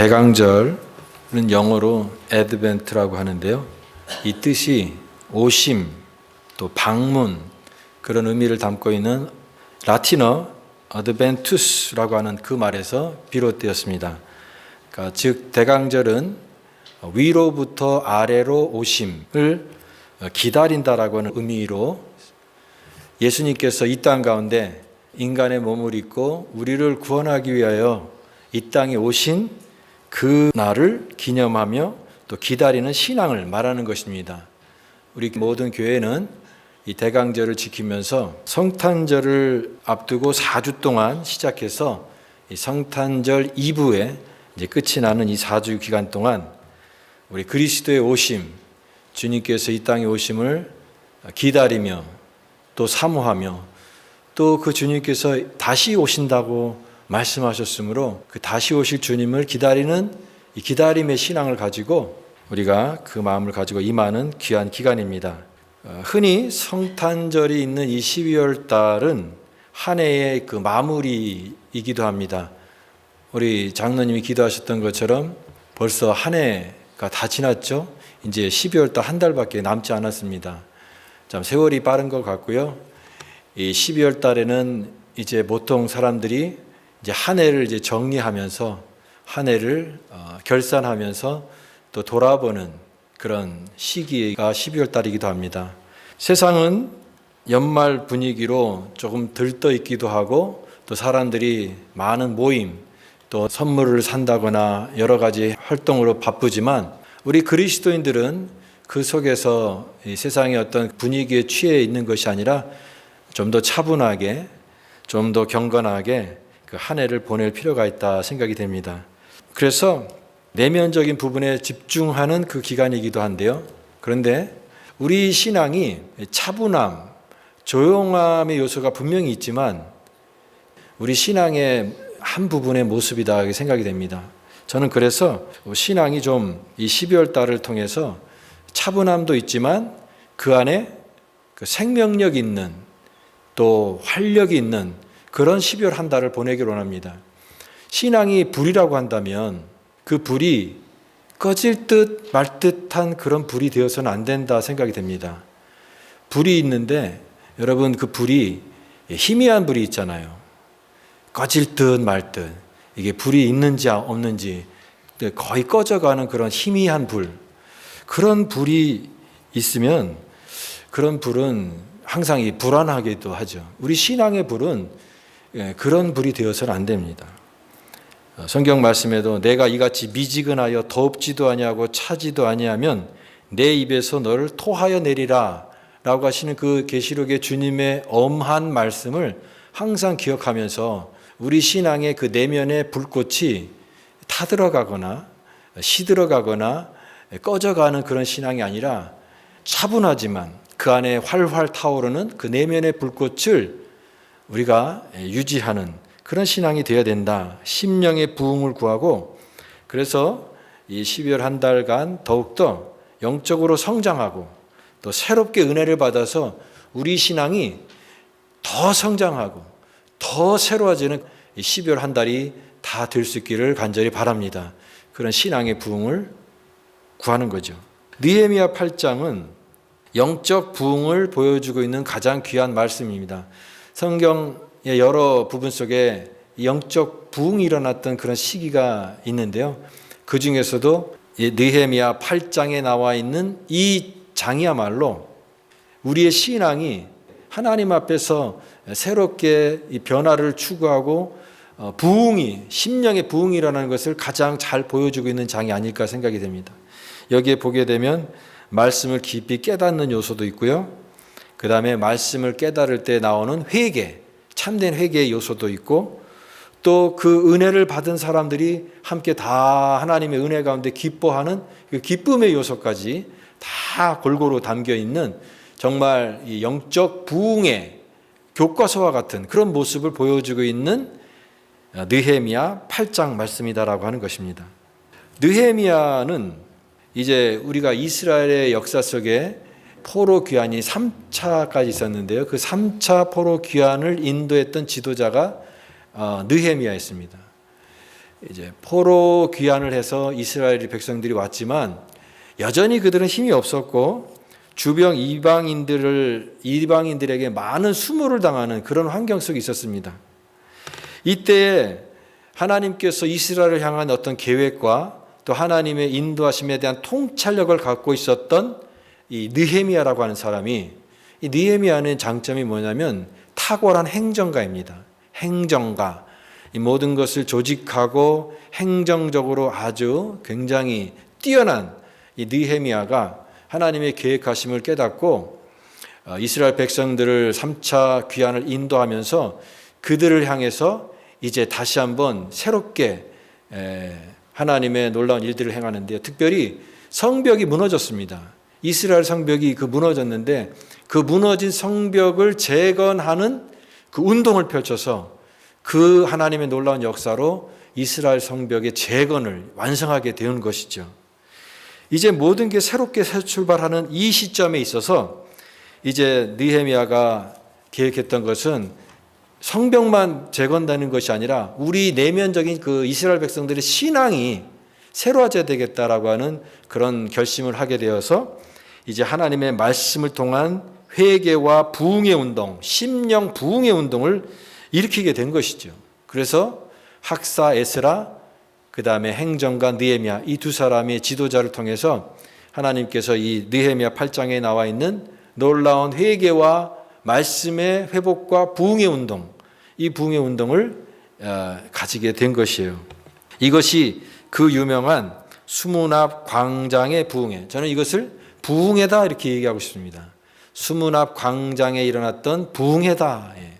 대강절은 영어로 애드벤트라고 하는데요. 이 뜻이 오심, 또 방문, 그런 의미를 담고 있는 라틴어 adventus라고 하는 그 말에서 비롯되었습니다. 그러니까 즉 대강절은 위로부터 아래로 오심을 기다린다라고 하는 의미로 예수님께서 이 땅 가운데 인간의 몸을 입고 우리를 구원하기 위하여 이 땅에 오신 그 날을 기념하며 또 기다리는 신앙을 말하는 것입니다. 우리 모든 교회는 이 대강절을 지키면서 성탄절을 앞두고 4주 동안 시작해서 이 성탄절 이브에 이제 끝이 나는 이 4주 기간 동안 우리 그리스도의 오심, 주님께서 이 땅에 오심을 기다리며 또 사모하며 또 그 주님께서 다시 오신다고 말씀하셨으므로 그 다시 오실 주님을 기다리는 이 기다림의 신앙을 가지고 우리가 그 마음을 가지고 임하는 귀한 기간입니다. 흔히 성탄절이 있는 이 12월 달은 한 해의 그 마무리이기도 합니다. 우리 장로님이 기도하셨던 것처럼 벌써 한 해가 다 지났죠. 이제 12월 달 한 달밖에 남지 않았습니다. 참 세월이 빠른 것 같고요. 이 12월 달에는 이제 보통 사람들이 이제 한 해를 이제 정리하면서 한 해를 결산하면서 또 돌아보는 그런 시기가 12월 달이기도 합니다. 세상은 연말 분위기로 조금 들떠 있기도 하고 또 사람들이 많은 모임 또 선물을 산다거나 여러 가지 활동으로 바쁘지만 우리 그리스도인들은 그 속에서 이 세상의 어떤 분위기에 취해 있는 것이 아니라 좀 더 차분하게 좀 더 경건하게 그 한 해를 보낼 필요가 있다 생각이 됩니다. 그래서 내면적인 부분에 집중하는 그 기간이기도 한데요. 그런데 우리 신앙이 차분함, 조용함의 요소가 분명히 있지만 우리 신앙의 한 부분의 모습이다 생각이 됩니다. 저는 그래서 신앙이 좀 이 12월 달을 통해서 차분함도 있지만 그 안에 그 생명력 있는 또 활력이 있는 그런 12월 한 달을 보내기를 원합니다. 신앙이 불이라고 한다면 그 불이 꺼질 듯 말 듯한 그런 불이 되어서는 안 된다 생각이 됩니다. 불이 있는데 여러분 그 불이 희미한 불이 있잖아요. 꺼질 듯 말 듯. 이게 불이 있는지 없는지 거의 꺼져가는 그런 희미한 불. 그런 불이 있으면 그런 불은 항상 불안하기도 하죠. 우리 신앙의 불은 그런 불이 되어서는 안 됩니다. 성경 말씀에도 내가 이같이 미지근하여 덥지도 아니하고 차지도 아니하면 내 입에서 너를 토하여 내리라 라고 하시는 그 계시록의 주님의 엄한 말씀을 항상 기억하면서 우리 신앙의 그 내면의 불꽃이 타들어가거나 시들어가거나 꺼져가는 그런 신앙이 아니라 차분하지만 그 안에 활활 타오르는 그 내면의 불꽃을 우리가 유지하는 그런 신앙이 되어야 된다. 심령의 부흥을 구하고 그래서 이 12월 한 달간 더욱더 영적으로 성장하고 또 새롭게 은혜를 받아서 우리 신앙이 더 성장하고 더 새로워지는 이 12월 한 달이 다 될 수 있기를 간절히 바랍니다. 그런 신앙의 부흥을 구하는 거죠. 느헤미야 8장은 영적 부흥을 보여주고 있는 가장 귀한 말씀입니다. 성경의 여러 부분 속에 영적 부흥이 일어났던 그런 시기가 있는데요. 그 중에서도 느헤미야 8장에 나와 있는 이 장이야말로 우리의 신앙이 하나님 앞에서 새롭게 이 변화를 추구하고 부흥이 심령의 부흥이 일어나는 것을 가장 잘 보여주고 있는 장이 아닐까 생각이 됩니다. 여기에 보게 되면 말씀을 깊이 깨닫는 요소도 있고요. 그 다음에 말씀을 깨달을 때 나오는 회개, 참된 회개의 요소도 있고 또 그 은혜를 받은 사람들이 함께 다 하나님의 은혜 가운데 기뻐하는 그 기쁨의 요소까지 다 골고루 담겨 있는 정말 이 영적 부흥의 교과서와 같은 그런 모습을 보여주고 있는 느헤미야 8장 말씀이다라고 하는 것입니다. 느헤미야는 이제 우리가 이스라엘의 역사 속에 포로 귀환이 3차까지 있었는데요. 그 3차 포로 귀환을 인도했던 지도자가 느헤미야였습니다. 이제 포로 귀환을 해서 이스라엘 백성들이 왔지만 여전히 그들은 힘이 없었고 주변 이방인들에게 많은 수모를 당하는 그런 환경 속에 있었습니다. 이때에 하나님께서 이스라엘을 향한 어떤 계획과 또 하나님의 인도하심에 대한 통찰력을 갖고 있었던 이 느헤미야라고 하는 사람이, 이 느헤미야는 장점이 뭐냐면 탁월한 행정가입니다. 행정가. 이 모든 것을 조직하고 행정적으로 아주 굉장히 뛰어난 이 느헤미야가 하나님의 계획하심을 깨닫고 이스라엘 백성들을 3차 귀환을 인도하면서 그들을 향해서 이제 다시 한번 새롭게 하나님의 놀라운 일들을 행하는데요. 특별히 성벽이 무너졌습니다. 이스라엘 성벽이 무너졌는데 그 무너진 성벽을 재건하는 그 운동을 펼쳐서 그 하나님의 놀라운 역사로 이스라엘 성벽의 재건을 완성하게 되는 것이죠. 이제 모든 게 새롭게 새 출발하는 이 시점에 있어서 이제 느헤미야가 계획했던 것은 성벽만 재건되는 것이 아니라 우리 내면적인 그 이스라엘 백성들의 신앙이 새로워져야 되겠다라고 하는 그런 결심을 하게 되어서 이제 하나님의 말씀을 통한 회개와 부흥의 운동, 심령 부흥의 운동을 일으키게 된 것이죠. 그래서 학사 에스라, 그 다음에 행정가 느헤미야, 이 두 사람의 지도자를 통해서 하나님께서 이 느헤미야 8장에 나와 있는 놀라운 회개와 말씀의 회복과 부흥의 운동, 이 부흥의 운동을 가지게 된 것이에요. 이것이 그 유명한 수문앞 광장의 부흥회, 저는 이것을 부흥회다 이렇게 얘기하고 싶습니다. 수문앞 광장에 일어났던 부흥회다. 예.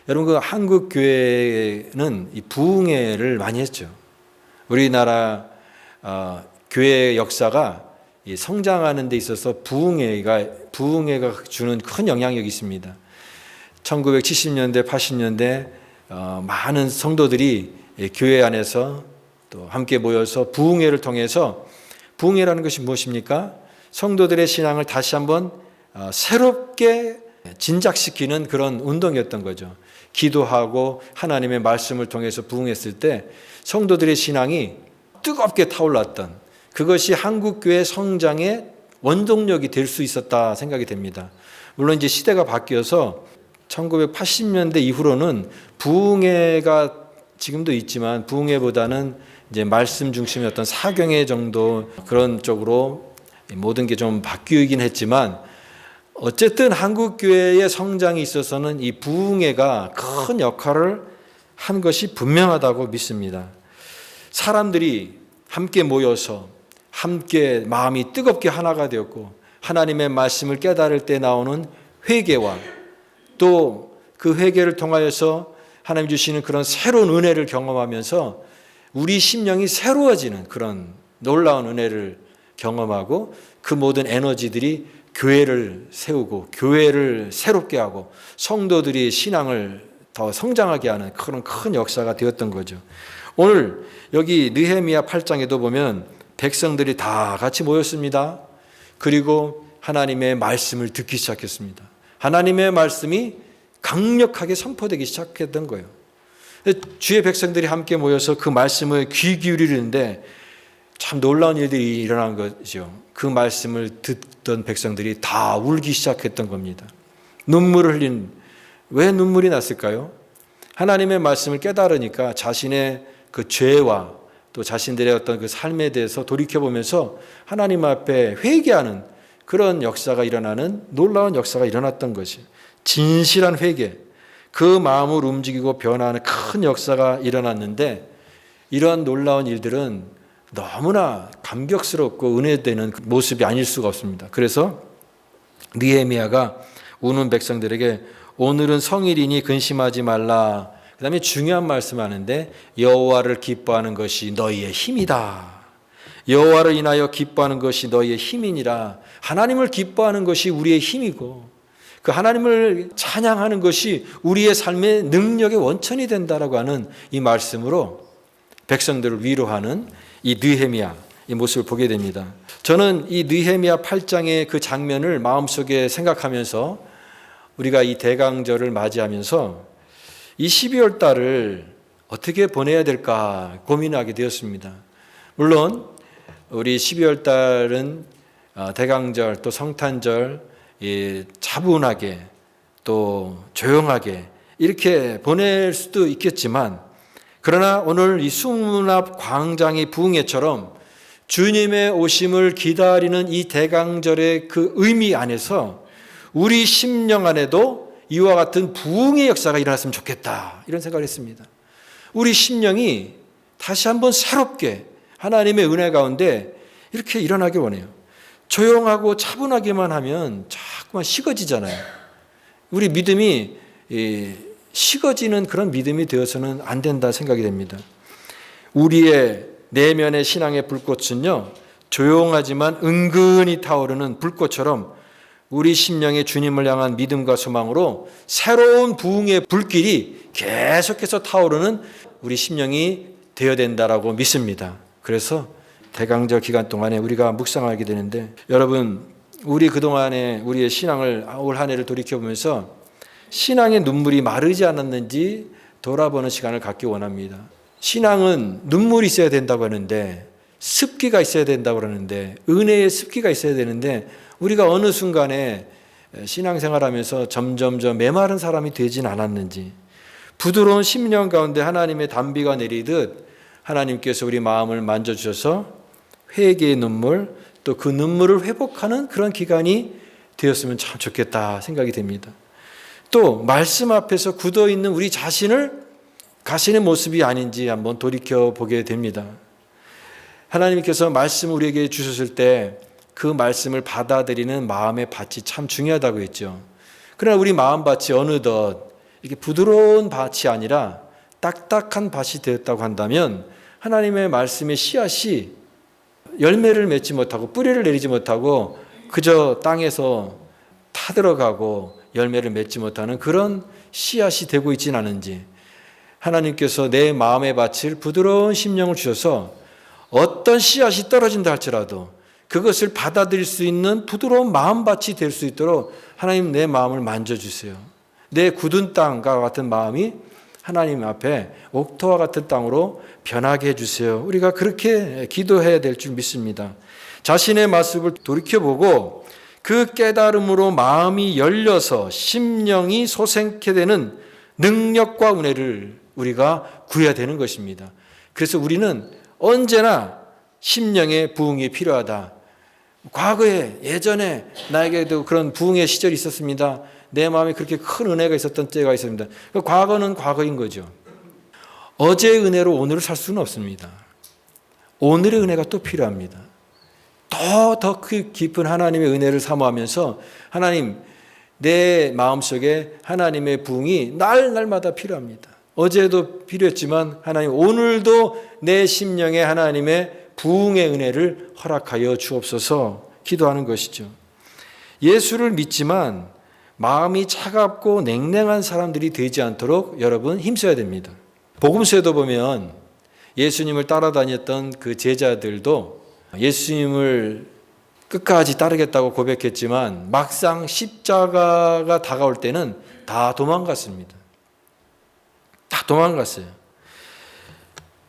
여러분, 그 한국 교회는 이 부흥회를 많이 했죠. 우리나라 교회 역사가 이 성장하는 데 있어서 부흥회가 주는 큰 영향력이 있습니다. 1970년대, 80년대 많은 성도들이 교회 안에서 또 함께 모여서 부흥회를 통해서, 부흥회라는 것이 무엇입니까? 성도들의 신앙을 다시 한번 새롭게 진작시키는 그런 운동이었던 거죠. 기도하고 하나님의 말씀을 통해서 부흥했을 때 성도들의 신앙이 뜨겁게 타올랐던, 그것이 한국교회 성장의 원동력이 될 수 있었다 생각이 됩니다. 물론 이제 시대가 바뀌어서 1980년대 이후로는 부흥회가 지금도 있지만 부흥회보다는 이제 말씀 중심의 어떤 사경회 정도 그런 쪽으로 모든 게 좀 바뀌긴 했지만, 어쨌든 한국교회의 성장에 있어서는 이 부흥회가 큰 역할을 한 것이 분명하다고 믿습니다. 사람들이 함께 모여서 함께 마음이 뜨겁게 하나가 되었고 하나님의 말씀을 깨달을 때 나오는 회개와 또 그 회개를 통하여서 하나님 주시는 그런 새로운 은혜를 경험하면서 우리 심령이 새로워지는 그런 놀라운 은혜를 경험하고, 그 모든 에너지들이 교회를 세우고 교회를 새롭게 하고 성도들이 신앙을 더 성장하게 하는 그런 큰 역사가 되었던 거죠. 오늘 여기 느헤미야 8장에도 보면 백성들이 다 같이 모였습니다. 그리고 하나님의 말씀을 듣기 시작했습니다. 하나님의 말씀이 강력하게 선포되기 시작했던 거예요. 주의 백성들이 함께 모여서 그 말씀을 귀 기울이는데 참 놀라운 일들이 일어난 거죠. 그 말씀을 듣던 백성들이 다 울기 시작했던 겁니다. 눈물을 흘린, 왜 눈물이 났을까요? 하나님의 말씀을 깨달으니까 자신의 그 죄와 또 자신들의 어떤 그 삶에 대해서 돌이켜보면서 하나님 앞에 회개하는 그런 역사가 일어나는, 놀라운 역사가 일어났던 것이 진실한 회개, 그 마음을 움직이고 변화하는 큰 역사가 일어났는데, 이러한 놀라운 일들은 너무나 감격스럽고 은혜되는 모습이 아닐 수가 없습니다. 그래서 느헤미야가 우는 백성들에게 오늘은 성일이니 근심하지 말라. 그 다음에 중요한 말씀하는데 여호와를 기뻐하는 것이 너희의 힘이다. 여호와를 인하여 기뻐하는 것이 너희의 힘이니라. 하나님을 기뻐하는 것이 우리의 힘이고 그 하나님을 찬양하는 것이 우리의 삶의 능력의 원천이 된다라고 하는 이 말씀으로 백성들을 위로하는 이 느헤미야, 이 모습을 보게 됩니다. 저는 이 느헤미야 8장의 그 장면을 마음속에 생각하면서 우리가 이 대강절을 맞이하면서 이 12월 달을 어떻게 보내야 될까 고민하게 되었습니다. 물론 우리 12월 달은 대강절 또 성탄절 차분하게 또 조용하게 이렇게 보낼 수도 있겠지만, 그러나 오늘 이 수문 앞 광장의 부흥회처럼 주님의 오심을 기다리는 이 대강절의 그 의미 안에서 우리 심령 안에도 이와 같은 부흥의 역사가 일어났으면 좋겠다, 이런 생각을 했습니다. 우리 심령이 다시 한번 새롭게 하나님의 은혜 가운데 이렇게 일어나길 원해요. 조용하고 차분하게만 하면 자꾸만 식어지잖아요. 우리 믿음이 식어지는 그런 믿음이 되어서는 안 된다 생각이 됩니다. 우리의 내면의 신앙의 불꽃은요, 조용하지만 은근히 타오르는 불꽃처럼 우리 심령의 주님을 향한 믿음과 소망으로 새로운 부흥의 불길이 계속해서 타오르는 우리 심령이 되어야 된다라고 믿습니다. 그래서 대강절 기간 동안에 우리가 묵상하게 되는데, 여러분, 우리 그동안에 우리의 신앙을 올 한 해를 돌이켜보면서 신앙의 눈물이 마르지 않았는지 돌아보는 시간을 갖기 원합니다. 신앙은 눈물이 있어야 된다고 하는데, 습기가 있어야 된다고 하는데, 은혜의 습기가 있어야 되는데, 우리가 어느 순간에 신앙생활하면서 점점점 메마른 사람이 되진 않았는지, 부드러운 심령 가운데 하나님의 단비가 내리듯 하나님께서 우리 마음을 만져주셔서 회개의 눈물, 또 그 눈물을 회복하는 그런 기간이 되었으면 참 좋겠다 생각이 됩니다. 또 말씀 앞에서 굳어있는 우리 자신을 가시는 모습이 아닌지 한번 돌이켜보게 됩니다. 하나님께서 말씀을 우리에게 주셨을 때 그 말씀을 받아들이는 마음의 밭이 참 중요하다고 했죠. 그러나 우리 마음밭이 어느덧 이렇게 부드러운 밭이 아니라 딱딱한 밭이 되었다고 한다면 하나님의 말씀의 씨앗이 열매를 맺지 못하고 뿌리를 내리지 못하고 그저 땅에서 타들어가고 열매를 맺지 못하는 그런 씨앗이 되고 있지는 않은지, 하나님께서 내 마음의 밭을 부드러운 심령을 주셔서 어떤 씨앗이 떨어진다 할지라도 그것을 받아들일 수 있는 부드러운 마음밭이 될 수 있도록 하나님 내 마음을 만져주세요. 내 굳은 땅과 같은 마음이 하나님 앞에 옥토와 같은 땅으로 변하게 해주세요. 우리가 그렇게 기도해야 될 줄 믿습니다. 자신의 모습을 돌이켜보고 그 깨달음으로 마음이 열려서 심령이 소생케 되는 능력과 은혜를 우리가 구해야 되는 것입니다. 그래서 우리는 언제나 심령의 부흥이 필요하다. 과거에 예전에 나에게도 그런 부흥의 시절이 있었습니다. 내 마음에 그렇게 큰 은혜가 있었던 때가 있습니다. 과거는 과거인 거죠. 어제의 은혜로 오늘을 살 수는 없습니다. 오늘의 은혜가 또 필요합니다. 더 깊은 하나님의 은혜를 사모하면서 하나님, 내 마음속에 하나님의 부흥이 날마다 필요합니다. 어제도 필요했지만 하나님, 오늘도 내 심령에 하나님의 부흥의 은혜를 허락하여 주옵소서 기도하는 것이죠. 예수를 믿지만 마음이 차갑고 냉랭한 사람들이 되지 않도록 여러분 힘써야 됩니다. 복음서에도 보면 예수님을 따라다녔던 그 제자들도 예수님을 끝까지 따르겠다고 고백했지만 막상 십자가가 다가올 때는 다 도망갔습니다. 다 도망갔어요.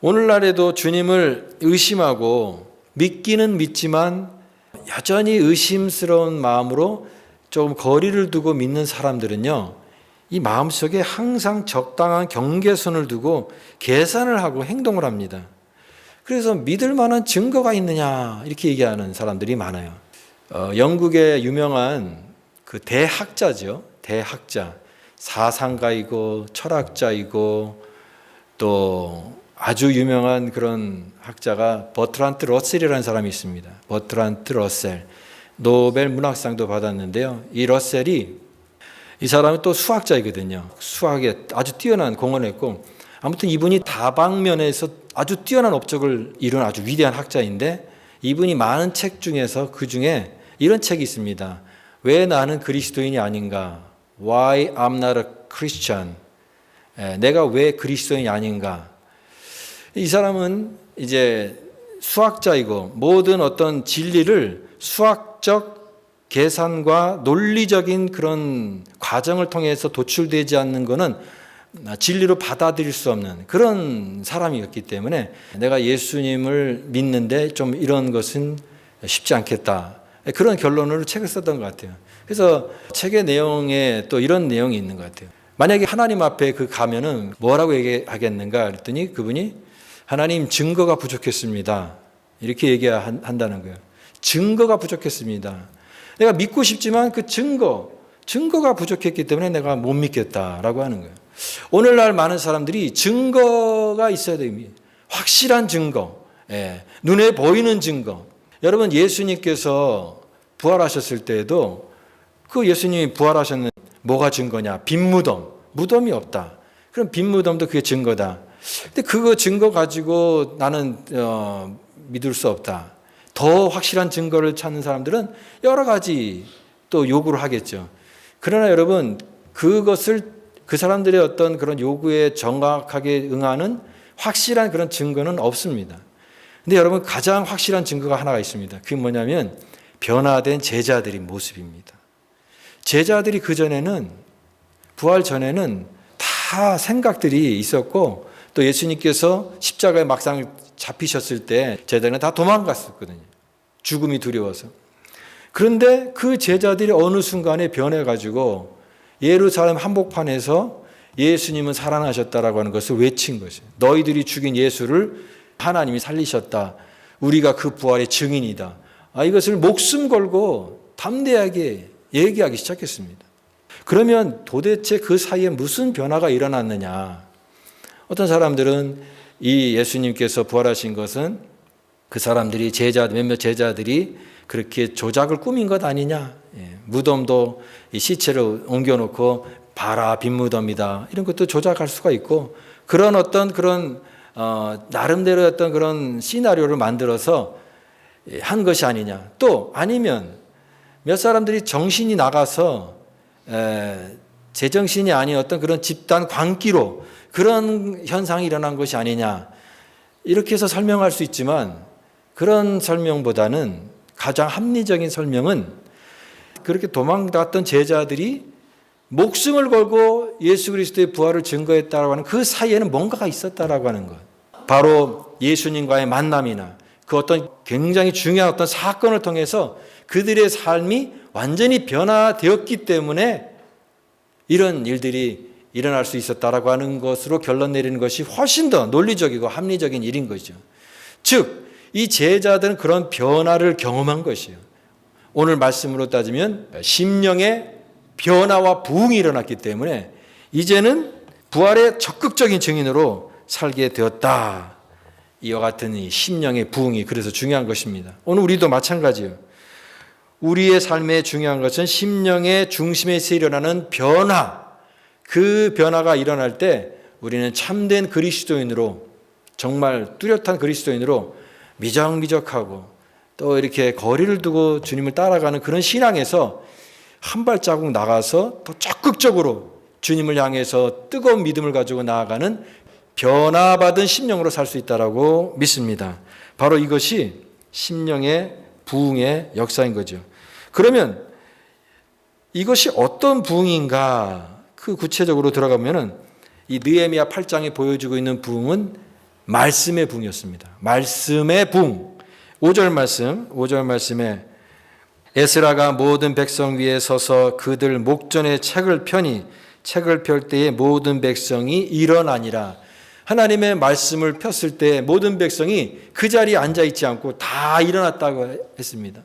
오늘날에도 주님을 의심하고 믿기는 믿지만 여전히 의심스러운 마음으로 조금 거리를 두고 믿는 사람들은요, 이 마음속에 항상 적당한 경계선을 두고 계산을 하고 행동을 합니다. 그래서 믿을 만한 증거가 있느냐 이렇게 얘기하는 사람들이 많아요. 영국의 유명한 그 대학자죠. 대학자, 사상가이고 철학자이고 또 아주 유명한 그런 학자가 버트란트 러셀이라는 사람이 있습니다. 버트란트 러셀, 노벨 문학상도 받았는데요. 이 러셀이, 이 사람은 또 수학자이거든요. 수학에 아주 뛰어난 공헌을 했고, 아무튼 이분이 다방면에서 아주 뛰어난 업적을 이룬 아주 위대한 학자인데, 이분이 많은 책 중에서 그 중에 이런 책이 있습니다. 왜 나는 그리스도인이 아닌가? Why I'm not a Christian? 내가 왜 그리스도인이 아닌가? 이 사람은 이제 수학자이고 모든 어떤 진리를 수학적 계산과 논리적인 그런 과정을 통해서 도출되지 않는 것은 진리로 받아들일 수 없는 그런 사람이었기 때문에 내가 예수님을 믿는데 좀 이런 것은 쉽지 않겠다. 그런 결론으로 책을 썼던 것 같아요. 그래서 책의 내용에 또 이런 내용이 있는 것 같아요. 만약에 하나님 앞에 가면은 뭐라고 얘기하겠는가 그랬더니 그분이 하나님 증거가 부족했습니다. 이렇게 얘기한다는 거예요. 증거가 부족했습니다. 내가 믿고 싶지만 그 증거가 부족했기 때문에 내가 못 믿겠다라고 하는 거예요. 오늘날 많은 사람들이 증거가 있어야 됩니다. 확실한 증거, 눈에 보이는 증거. 여러분 예수님께서 부활하셨을 때에도 그 예수님이 부활하셨는 뭐가 증거냐? 빈 무덤이 없다. 그럼 빈 무덤도 그게 증거다. 근데 그거 증거 가지고 나는 믿을 수 없다. 더 확실한 증거를 찾는 사람들은 여러 가지 또 요구를 하겠죠. 그러나 여러분 그것을 그 사람들의 어떤 그런 요구에 정확하게 응하는 확실한 그런 증거는 없습니다. 근데 여러분 가장 확실한 증거가 하나가 있습니다. 그게 뭐냐면 변화된 제자들의 모습입니다. 제자들이 그전에는 부활 전에는 다 생각들이 있었고 또 예수님께서 십자가에 막상 잡히셨을 때 제자들은 다 도망갔었거든요. 죽음이 두려워서. 그런데 그 제자들이 어느 순간에 변해가지고 예루살렘 한복판에서 예수님은 살아나셨다라고 하는 것을 외친 것이에요. 너희들이 죽인 예수를 하나님이 살리셨다. 우리가 그 부활의 증인이다. 이것을 목숨 걸고 담대하게 얘기하기 시작했습니다. 그러면 도대체 그 사이에 무슨 변화가 일어났느냐? 어떤 사람들은 이 예수님께서 부활하신 것은 그 사람들이 몇몇 제자들이 그렇게 조작을 꾸민 것 아니냐? 무덤도 이 시체를 옮겨놓고 봐라 빈 무덤이다 이런 것도 조작할 수가 있고 그런 어떤 그런 나름대로 어떤 그런 시나리오를 만들어서 한 것이 아니냐? 또 아니면 몇 사람들이 정신이 나가서 제정신이 아닌 어떤 그런 집단 광기로 그런 현상이 일어난 것이 아니냐 이렇게 해서 설명할 수 있지만 그런 설명보다는 가장 합리적인 설명은 그렇게 도망갔던 제자들이 목숨을 걸고 예수 그리스도의 부활을 증거했다라고 하는 그 사이에는 뭔가가 있었다라고 하는 것. 바로 예수님과의 만남이나 그 어떤 굉장히 중요한 어떤 사건을 통해서 그들의 삶이 완전히 변화되었기 때문에 이런 일들이 일어날 수 있었다라고 하는 것으로 결론 내리는 것이 훨씬 더 논리적이고 합리적인 일인 거죠. 즉, 이 제자들은 그런 변화를 경험한 것이에요. 오늘 말씀으로 따지면 심령의 변화와 부흥이 일어났기 때문에 이제는 부활의 적극적인 증인으로 살게 되었다. 이와 같은 이 심령의 부흥이 그래서 중요한 것입니다. 오늘 우리도 마찬가지예요. 우리의 삶에 중요한 것은 심령의 중심에서 일어나는 변화. 그 변화가 일어날 때 우리는 참된 그리스도인으로 정말 뚜렷한 그리스도인으로 미적미적하고 또 이렇게 거리를 두고 주님을 따라가는 그런 신앙에서 한 발자국 나가서 더 적극적으로 주님을 향해서 뜨거운 믿음을 가지고 나아가는 변화받은 심령으로 살 수 있다고 믿습니다. 바로 이것이 심령의 부흥의 역사인 거죠. 그러면 이것이 어떤 부흥인가? 그 구체적으로 들어가면은 이 느헤미야 8장에 보여주고 있는 부흥은 말씀의 부흥이었습니다. 말씀의 부흥. 5절 말씀에 에스라가 모든 백성 위에 서서 그들 목전에 책을 펴니 책을 펼 때에 모든 백성이 일어나니라. 하나님의 말씀을 폈을 때 모든 백성이 그 자리에 앉아있지 않고 다 일어났다고 했습니다.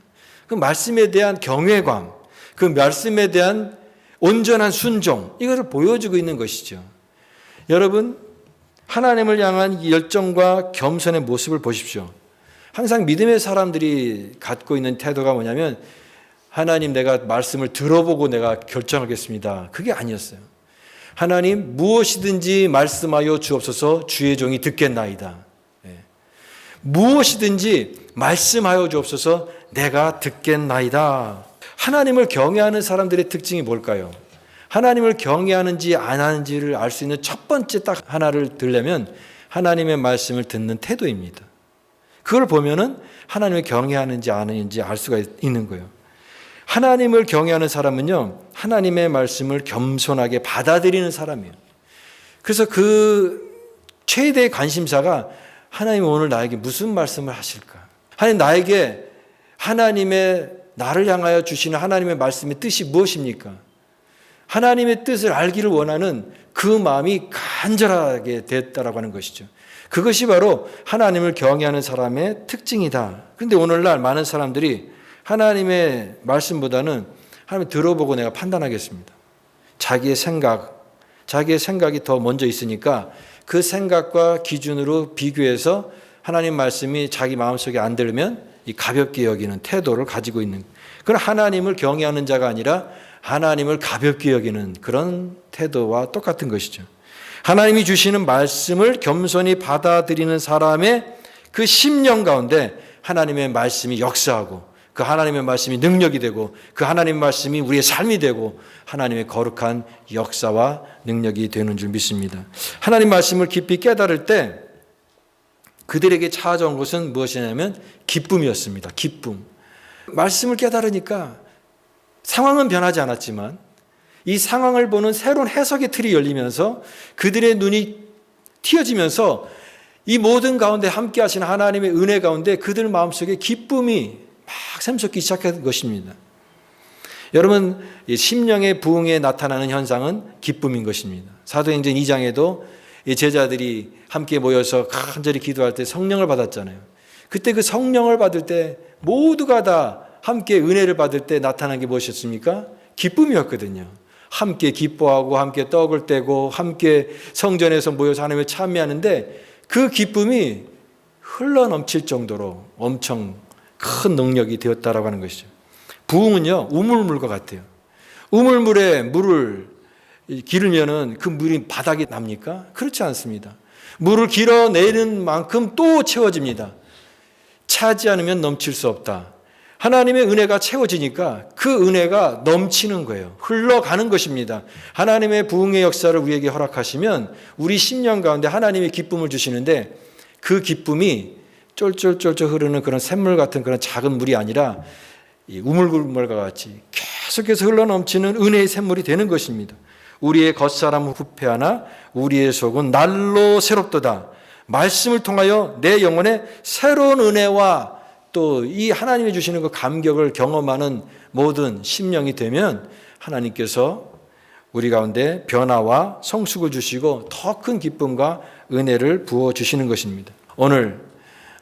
그 말씀에 대한 경외감, 그 말씀에 대한 온전한 순종, 이것을 보여주고 있는 것이죠. 여러분, 하나님을 향한 열정과 겸손의 모습을 보십시오. 항상 믿음의 사람들이 갖고 있는 태도가 뭐냐면 하나님 내가 말씀을 들어보고 내가 결정하겠습니다. 그게 아니었어요. 하나님 무엇이든지 말씀하여 주옵소서 주의 종이 듣겠나이다. 무엇이든지 말씀하여 주옵소서 내가 듣겠나이다. 하나님을 경외하는 사람들의 특징이 뭘까요? 하나님을 경외하는지 안 하는지를 알 수 있는 첫 번째 딱 하나를 들려면 하나님의 말씀을 듣는 태도입니다. 그걸 보면은 하나님을 경외하는지 안 하는지 알 수가 있는 거예요. 하나님을 경외하는 사람은요, 하나님의 말씀을 겸손하게 받아들이는 사람이에요. 그래서 그 최대의 관심사가 하나님 오늘 나에게 무슨 말씀을 하실까? 하나님 나에게 하나님의 나를 향하여 주시는 하나님의 말씀의 뜻이 무엇입니까? 하나님의 뜻을 알기를 원하는 그 마음이 간절하게 됐다라고 하는 것이죠. 그것이 바로 하나님을 경외하는 사람의 특징이다. 그런데 오늘날 많은 사람들이 하나님의 말씀보다는 하나님 들어보고 내가 판단하겠습니다. 자기의 생각이 더 먼저 있으니까 그 생각과 기준으로 비교해서 하나님 말씀이 자기 마음속에 안 들면 이 가볍게 여기는 태도를 가지고 있는, 그건 하나님을 경외하는 자가 아니라 하나님을 가볍게 여기는 그런 태도와 똑같은 것이죠. 하나님이 주시는 말씀을 겸손히 받아들이는 사람의 그 심령 가운데 하나님의 말씀이 역사하고 그 하나님의 말씀이 능력이 되고 그 하나님의 말씀이 우리의 삶이 되고 하나님의 거룩한 역사와 능력이 되는 줄 믿습니다. 하나님 말씀을 깊이 깨달을 때 그들에게 찾아온 것은 무엇이냐면 기쁨이었습니다. 기쁨. 말씀을 깨달으니까 상황은 변하지 않았지만 이 상황을 보는 새로운 해석의 틀이 열리면서 그들의 눈이 튀어지면서 이 모든 가운데 함께 하시는 하나님의 은혜 가운데 그들 마음속에 기쁨이 막 샘솟기 시작한 것입니다. 여러분, 심령의 부흥에 나타나는 현상은 기쁨인 것입니다. 사도행전 2장에도 제자들이 함께 모여서 간절히 기도할 때 성령을 받았잖아요. 그때 그 성령을 받을 때 모두가 다 함께 은혜를 받을 때 나타난 게 무엇이었습니까? 기쁨이었거든요. 함께 기뻐하고 함께 떡을 떼고 함께 성전에서 모여서 하나님을 찬미하는데 그 기쁨이 흘러넘칠 정도로 엄청 큰 능력이 되었다라고 하는 것이죠. 부흥은요, 우물물과 같아요. 우물물에 물을 기르면은 그 물이 바닥에 납니까? 그렇지 않습니다. 물을 길어내는 만큼 또 채워집니다. 차지 않으면 넘칠 수 없다. 하나님의 은혜가 채워지니까 그 은혜가 넘치는 거예요. 흘러가는 것입니다. 하나님의 부흥의 역사를 우리에게 허락하시면 우리 심령 가운데 하나님의 기쁨을 주시는데 그 기쁨이 쫄쫄쫄쫄 흐르는 그런 샘물 같은 그런 작은 물이 아니라 이 우물물과 같이 계속해서 흘러넘치는 은혜의 샘물이 되는 것입니다. 우리의 겉사람은 후패하나 우리의 속은 날로 새롭도다. 말씀을 통하여 내 영혼에 새로운 은혜와 또 이 하나님이 주시는 그 감격을 경험하는 모든 심령이 되면 하나님께서 우리 가운데 변화와 성숙을 주시고 더 큰 기쁨과 은혜를 부어주시는 것입니다. 오늘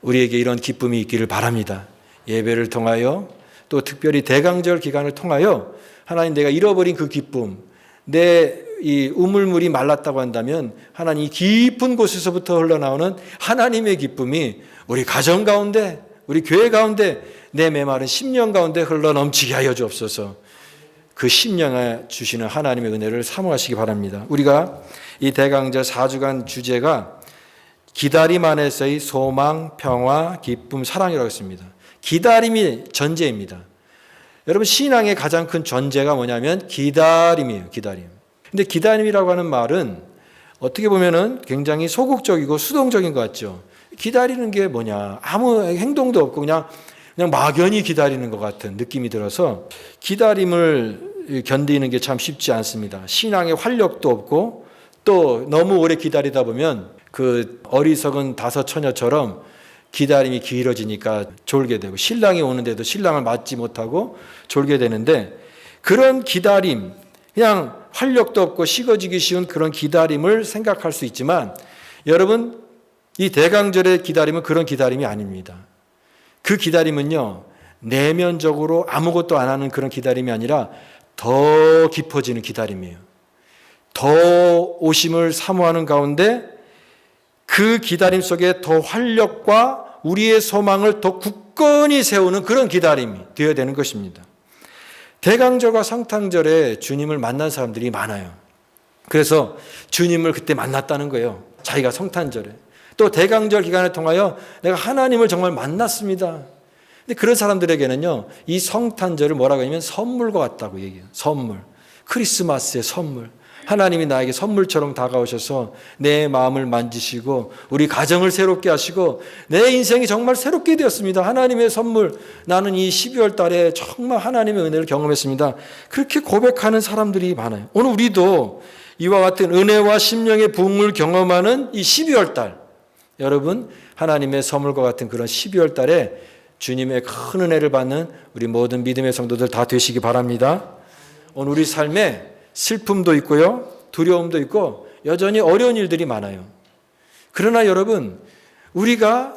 우리에게 이런 기쁨이 있기를 바랍니다. 예배를 통하여 또 특별히 대강절 기간을 통하여 하나님 내가 잃어버린 그 기쁨, 내 이 우물물이 말랐다고 한다면 하나님 이 깊은 곳에서부터 흘러나오는 하나님의 기쁨이 우리 가정 가운데, 우리 교회 가운데, 내 메마른 심령 가운데 흘러넘치게 하여 주옵소서. 그 심령에 주시는 하나님의 은혜를 사모하시기 바랍니다. 우리가 이 대강절 4주간 주제가 기다림 안에서의 소망, 평화, 기쁨, 사랑이라고 했습니다. 기다림이 전제입니다. 여러분, 신앙의 가장 큰 전제가 뭐냐면 기다림이에요. 기다림. 근데 기다림이라고 하는 말은 어떻게 보면은 굉장히 소극적이고 수동적인 것 같죠. 기다리는 게 뭐냐? 아무 행동도 없고 그냥 막연히 기다리는 것 같은 느낌이 들어서 기다림을 견디는 게 참 쉽지 않습니다. 신앙의 활력도 없고 또 너무 오래 기다리다 보면 그 어리석은 다섯 처녀처럼 기다림이 길어지니까 졸게 되고 신랑이 오는데도 신랑을 맞지 못하고 졸게 되는데 그런 기다림, 그냥 활력도 없고 식어지기 쉬운 그런 기다림을 생각할 수 있지만 여러분, 이 대강절의 기다림은 그런 기다림이 아닙니다. 그 기다림은요, 내면적으로 아무것도 안 하는 그런 기다림이 아니라 더 깊어지는 기다림이에요. 더 오심을 사모하는 가운데 그 기다림 속에 더 활력과 우리의 소망을 더 굳건히 세우는 그런 기다림이 되어야 되는 것입니다. 대강절과 성탄절에 주님을 만난 사람들이 많아요. 그래서 주님을 그때 만났다는 거예요. 자기가 성탄절에. 또 대강절 기간을 통하여 내가 하나님을 정말 만났습니다. 근데 그런 사람들에게는요, 이 성탄절을 뭐라고 하냐면 선물과 같다고 얘기해요. 선물. 크리스마스의 선물. 하나님이 나에게 선물처럼 다가오셔서 내 마음을 만지시고 우리 가정을 새롭게 하시고 내 인생이 정말 새롭게 되었습니다. 하나님의 선물. 나는 이 12월 달에 정말 하나님의 은혜를 경험했습니다. 그렇게 고백하는 사람들이 많아요. 오늘 우리도 이와 같은 은혜와 심령의 부흥을 경험하는 이 12월 달, 여러분 하나님의 선물과 같은 그런 12월 달에 주님의 큰 은혜를 받는 우리 모든 믿음의 성도들 다 되시기 바랍니다. 오늘 우리 삶에 슬픔도 있고요, 두려움도 있고 여전히 어려운 일들이 많아요. 그러나 여러분, 우리가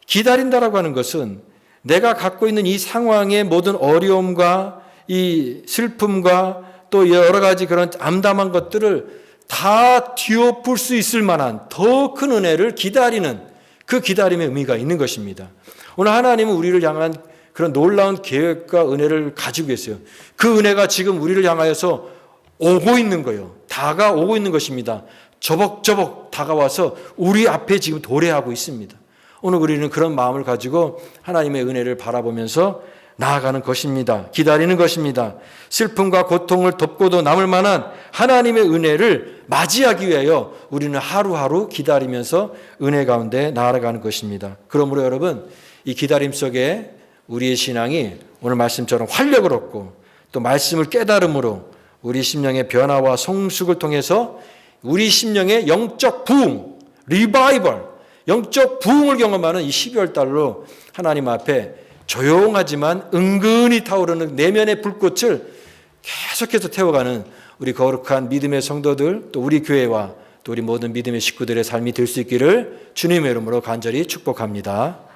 기다린다라고 하는 것은 내가 갖고 있는 이 상황의 모든 어려움과 이 슬픔과 또 여러 가지 그런 암담한 것들을 다 뒤엎을 수 있을 만한 더 큰 은혜를 기다리는 그 기다림의 의미가 있는 것입니다. 오늘 하나님은 우리를 향한 그런 놀라운 계획과 은혜를 가지고 계세요. 그 은혜가 지금 우리를 향하여서 오고 있는 거예요. 다가오고 있는 것입니다. 저벅저벅 다가와서 우리 앞에 지금 도래하고 있습니다. 오늘 우리는 그런 마음을 가지고 하나님의 은혜를 바라보면서 나아가는 것입니다. 기다리는 것입니다. 슬픔과 고통을 덮고도 남을 만한 하나님의 은혜를 맞이하기 위하여 우리는 하루하루 기다리면서 은혜 가운데 나아가는 것입니다. 그러므로 여러분, 이 기다림 속에 우리의 신앙이 오늘 말씀처럼 활력을 얻고 또 말씀을 깨달음으로 우리 심령의 변화와 성숙을 통해서 우리 심령의 영적 부흥, 리바이벌, 영적 부흥을 경험하는 이 12월 달로 하나님 앞에 조용하지만 은근히 타오르는 내면의 불꽃을 계속해서 태워가는 우리 거룩한 믿음의 성도들, 또 우리 교회와 또 우리 모든 믿음의 식구들의 삶이 될 수 있기를 주님의 이름으로 간절히 축복합니다.